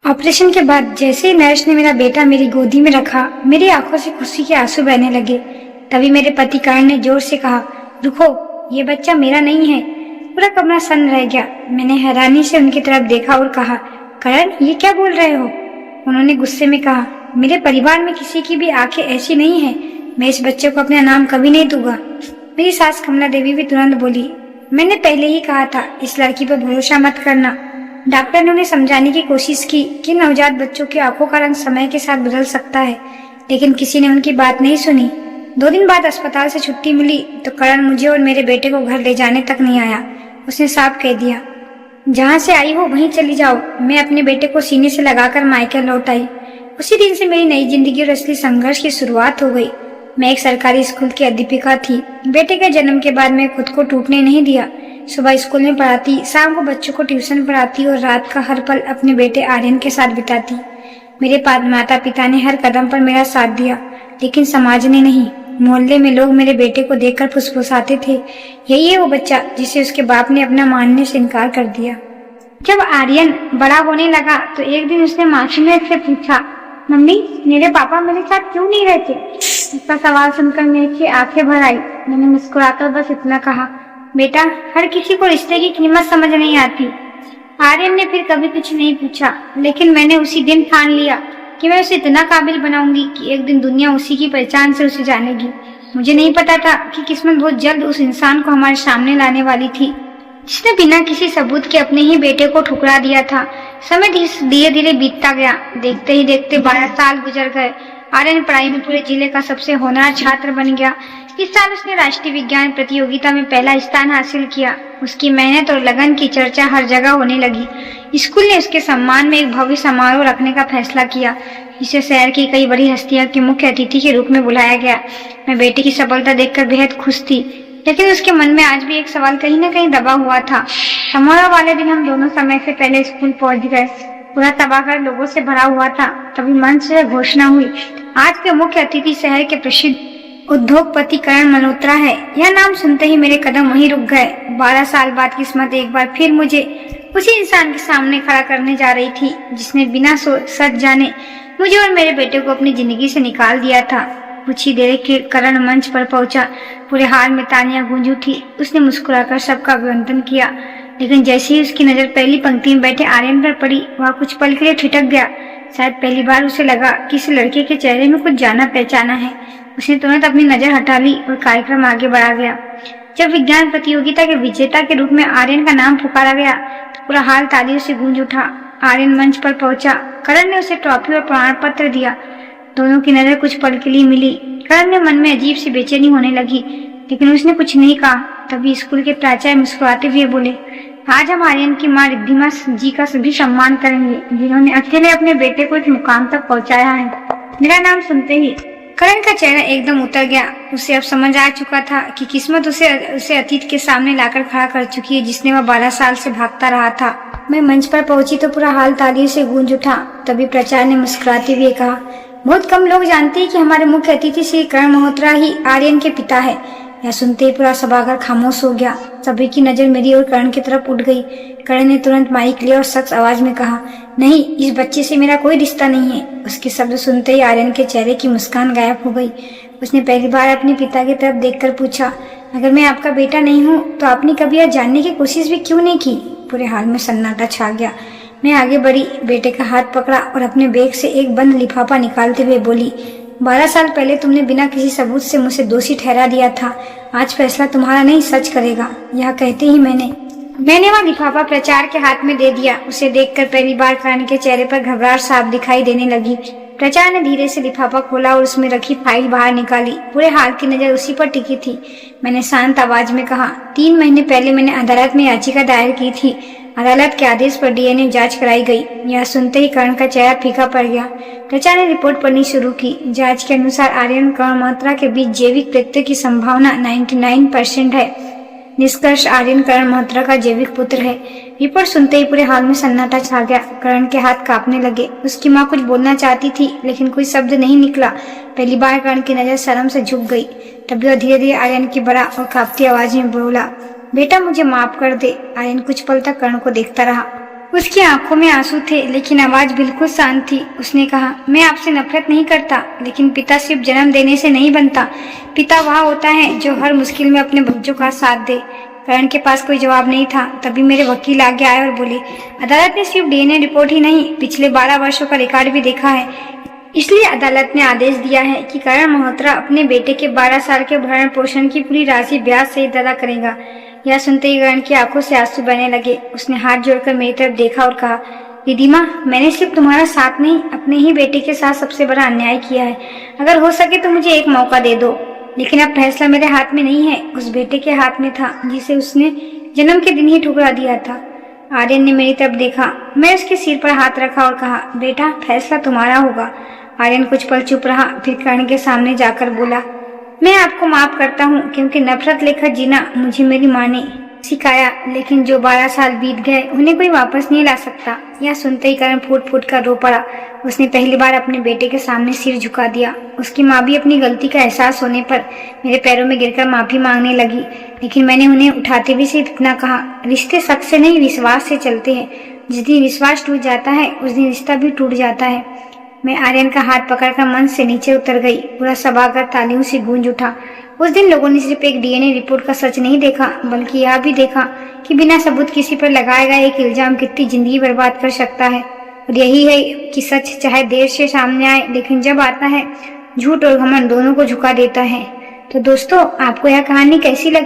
Operation के बाद जैसे ही नर्स ने मेरा बेटा मेरी गोदी में रखा, मेरी आंखों से खुशी के आंसू बहने लगे। तभी मेरे पति करण ने जोर से कहा, रुको, ये बच्चा मेरा नहीं है। पूरा कमरा सन्न रह गया। मैंने हैरानी से उनकी तरफ देखा और कहा, करण, ये क्या बोल रहे हो? उन्होंने गुस्से में कहा, मेरे परिवार में किसी की भी आंखें ऐसी नहीं है। मैं इस बच्चे को अपना नाम कभी नहीं दूंगा। मेरी सास कमला देवी भी तुरंत बोली, मैंने पहले ही कहा था, इस लड़की पर भरोसा मत करना। डॉक्टर ने उन्हें समझाने की कोशिश की कि नवजात बच्चों की आंखों का रंग समय के साथ बदल सकता है, लेकिन किसी ने उनकी बात नहीं सुनी। 2 दिन बाद अस्पताल से छुट्टी मिली तो करण मुझे और मेरे बेटे को घर ले जाने तक नहीं आया। उसने साफ कह दिया, जहाँ से आई हो वहीं चली जाओ। मैं अपने बेटे को सीने से लगाकर मायके लौट आई। उसी दिन से मेरी नई जिंदगी और असली संघर्ष की शुरुआत हो गई। मैं एक सरकारी स्कूल की अध्यापिका थी। बेटे के जन्म के बाद मैं खुद को टूटने नहीं दिया। सुबह स्कूल में पढ़ाती, शाम को बच्चों को ट्यूशन पढ़ाती और रात का हर पल अपने बेटे आर्यन के साथ बिताती। मेरे माता पिता ने हर कदम पर मेरा साथ दिया, लेकिन समाज ने नहीं। मोहल्ले में लोग मेरे बेटे को देखकर फुसफुसाते थे, यही है वो बच्चा जिसे उसके बाप ने अपना मानने से इनकार कर दिया। जब आर्यन बड़ा होने लगा तो एक दिन उसने मासूमियत से पूछा, मम्मी, मेरे पापा मेरे साथ क्यों नहीं रहते? उसका सवाल सुनकर मेरी आंखें भर आई। मैंने मुस्कुराकर बस इतना कहा, बेटा, हर किसी को रिश्ते की कीमत समझ नहीं आती। आर्यन ने फिर कभी कुछ नहीं पूछा, लेकिन मैंने उसी दिन ठान लिया कि मैं उसे इतना काबिल बनाऊंगी कि एक दिन दुनिया उसी की पहचान से उसे जानेगी। मुझे नहीं पता था कि किस्मत बहुत जल्द उस इंसान को हमारे सामने लाने वाली थी, जिसने बिना किसी सबूत के अपने ही बेटे को ठुकरा दिया था। समय धीरे धीरे बीतता गया। देखते ही देखते 12 साल गुजर गए। आर्यन पढ़ाई में पूरे जिले का सबसे होनहार छात्र बन गया। इस साल उसने राष्ट्रीय विज्ञान प्रतियोगिता में पहला स्थान हासिल किया। उसकी मेहनत और लगन की चर्चा हर जगह होने लगी। स्कूल ने उसके सम्मान में एक भव्य समारोह रखने का फैसला किया, जिसे शहर की कई बड़ी हस्तियों के मुख्य अतिथि के रूप में बुलाया गया। मैं बेटे की सफलता देखकर बेहद खुश थी, लेकिन उसके मन में आज भी एक सवाल कहीं न कहीं दबा हुआ था। समारोह वाले दिन हम दोनों समय से पहले स्कूल पहुंच गए। पूरा तबाहकर लोगों से भरा हुआ था। तभी मंच से घोषणा हुई, आज के मुख्य अतिथि शहर के प्रसिद्ध उद्योगपति करण मल्होत्रा है। यह नाम सुनते ही मेरे कदम वहीं रुक गए। 12 साल बाद किस्मत एक बार फिर मुझे उसी इंसान के सामने खड़ा करने जा रही थी, जिसने बिना सच जाने मुझे और मेरे बेटे को अपनी जिंदगी से निकाल दिया था। कुछ ही देर के करण मंच पर पहुंचा। पूरे हाल में तालियां गूंज उठी। उसने मुस्कुराकर सबका अभिनंदन किया, लेकिन जैसे ही उसकी नजर पहली पंक्ति में बैठे आर्यन पर पड़ी, वह कुछ पल के लिए ठिठक गया। शायद पहली बार उसे लगा कि इस लड़के के चेहरे में कुछ जाना पहचाना है। उसने तुरंत अपनी नजर हटा ली और कार्यक्रम आगे बढ़ा गया। जब विज्ञान प्रतियोगिता के विजेता के रूप में आर्यन का नाम पुकारा गया तो पूरा हाल तालियों से गूंज उठा। आर्यन मंच पर पहुंचा। करण ने उसे ट्रॉफी और प्रमाण पत्र दिया। दोनों की नजर कुछ पल के लिए मिली। करण में मन में अजीब सी बेचैनी होने लगी, लेकिन उसने कुछ नहीं कहा। तभी स्कूल के प्राचार्य मुस्कुराते हुए बोले, आज हम आर्यन की माँ रिद्धिमा जी का भी सम्मान करेंगे, जिन्होंने अकेले अपने बेटे को इस मुकाम तक पहुँचाया है। मेरा नाम सुनते ही करण का चेहरा एकदम उतर गया। उसे अब समझ आ चुका था कि किस्मत उसे अतीत के सामने लाकर खड़ा कर चुकी है, जिसने वह 12 साल से भागता रहा था। मैं मंच पर पहुंची तो पूरा हाल तालियों से गूंज उठा। तभी प्राचार्य ने मुस्कुराते हुए कहा, बहुत कम लोग जानते हैं कि हमारे मुख्य अतिथि श्री करण मल्होत्रा ही आर्यन के पिता है। यह सुनते ही पूरा सभागार खामोश हो गया। सभी की नजर मेरी और करण की तरफ उठ गई। करण ने तुरंत माइक लिया और सख्त आवाज में कहा, नहीं, इस बच्चे से मेरा कोई रिश्ता नहीं है। उसके शब्द सुनते ही आर्यन के चेहरे की मुस्कान गायब हो गई। उसने पहली बार अपने पिता की तरफ देखकर पूछा, अगर मैं आपका बेटा नहीं हूँ तो आपने कभी यह जानने की कोशिश भी क्यों नहीं की? पूरे हाल में सन्नाटा छा गया। मैं आगे बढ़ी, बेटे का हाथ पकड़ा और अपने बैग से एक बंद लिफाफा निकालते हुए बोली, 12 साल पहले तुमने बिना किसी सबूत से मुझे दोषी ठहरा दिया था। आज फैसला तुम्हारा नहीं सच करेगा। यह कहते ही मैंने वह लिफाफा प्राचार्य के हाथ में दे दिया। उसे देखकर पहली बार करण के चेहरे पर घबराहट साफ दिखाई देने लगी। प्राचार्य ने धीरे से लिफाफा खोला और उसमें रखी फाइल बाहर निकाली। पूरे हाल की नजर उसी पर टिकी थी। मैंने शांत आवाज में कहा, 3 महीने पहले मैंने अदालत में याचिका दायर की थी। अदालत के आदेश पर डीएनए जांच कराई गई। यह सुनते ही करण का चेहरा फीका पड़ गया। प्राचार्य ने रिपोर्ट पढ़नी शुरू की। जांच के अनुसार आर्यन करण मल्होत्रा के बीच जैविक प्रकृति की संभावना 99% है। निष्कर्ष, आर्यन करण मल्होत्रा का जैविक पुत्र है। रिपोर्ट सुनते ही पूरे हाल में सन्नाटा छा गया। करण के हाथ कांपने लगे। उसकी माँ कुछ बोलना चाहती थी, लेकिन कोई शब्द नहीं निकला। पहली बार करण की नजर शर्म से झुक गई। तभी वह धीरे धीरे आर्यन की बड़ा और कांपती आवाज में बोला, बेटा, मुझे माफ कर दे। आर्यन कुछ पल तक करण को देखता रहा। उसकी आंखों में आंसू थे, लेकिन आवाज बिल्कुल शांत थी। उसने कहा, मैं आपसे नफरत नहीं करता, लेकिन पिता सिर्फ जन्म देने से नहीं बनता। पिता वह होता है जो हर मुश्किल में अपने बच्चों का साथ दे। करण के पास कोई जवाब नहीं था। तभी मेरे वकील आगे आए और बोले, अदालत ने सिर्फ डीएनए रिपोर्ट ही नहीं, पिछले 12 वर्षों का रिकॉर्ड भी देखा है। इसलिए अदालत ने आदेश दिया है कि करण मल्होत्रा अपने बेटे के 12 साल के भरण पोषण की पूरी राशि ब्याज सहित अदा करेगा। यह सुनते ही करण की आंखों से आंसू बहने लगे। उसने हाथ जोड़कर मेरी तरफ देखा और कहा, दीदी माँ, मैंने सिर्फ तुम्हारा साथ नहीं, अपने ही बेटे के साथ सबसे बड़ा अन्याय किया है। अगर हो सके तो मुझे एक मौका दे दो। लेकिन अब फैसला मेरे हाथ में नहीं है, उस बेटे के हाथ में था जिसे उसने जन्म के दिन ही ठुकरा दिया था। आर्यन ने मेरी तरफ देखा। मैं उसके सिर पर हाथ रखा और कहा, बेटा, फैसला तुम्हारा होगा। आर्यन कुछ पल चुप रहा, फिर कर्ण के सामने जाकर बोला, मैं आपको माफ करता हूँ, क्योंकि नफरत लेकर जीना मुझे मेरी माँ ने सिखाया, लेकिन जो 12 साल बीत गए उन्हें कोई वापस नहीं ला सकता। यह सुनते ही कर्ण फूट फूट कर रो पड़ा। उसने पहली बार अपने बेटे के सामने सिर झुका दिया। उसकी माँ भी अपनी गलती का एहसास होने पर मेरे पैरों में गिरकर माफी मांगने लगी, लेकिन मैंने उन्हें उठाते भी सिर्फ इतना कहा, रिश्ते शक से नहीं, विश्वास से चलते हैं। जिस दिन विश्वास टूट जाता है उस दिन रिश्ता भी टूट जाता है। मैं आर्यन का हाथ पकड़कर मंच से नीचे उतर गई। पूरा सभागार तालियों से गूंज उठा। उस दिन लोगों ने सिर्फ एक डीएनए रिपोर्ट का सच नहीं देखा, बल्कि यह भी देखा कि बिना सबूत किसी पर लगाया गया एक इल्जाम कितनी जिंदगी बर्बाद कर सकता है। और यही है कि सच चाहे देर से सामने आए, लेकिन जब आता है, झूठ और घमंड दोनों को झुका देता है। तो दोस्तों, आपको यह कहानी कैसी लगी?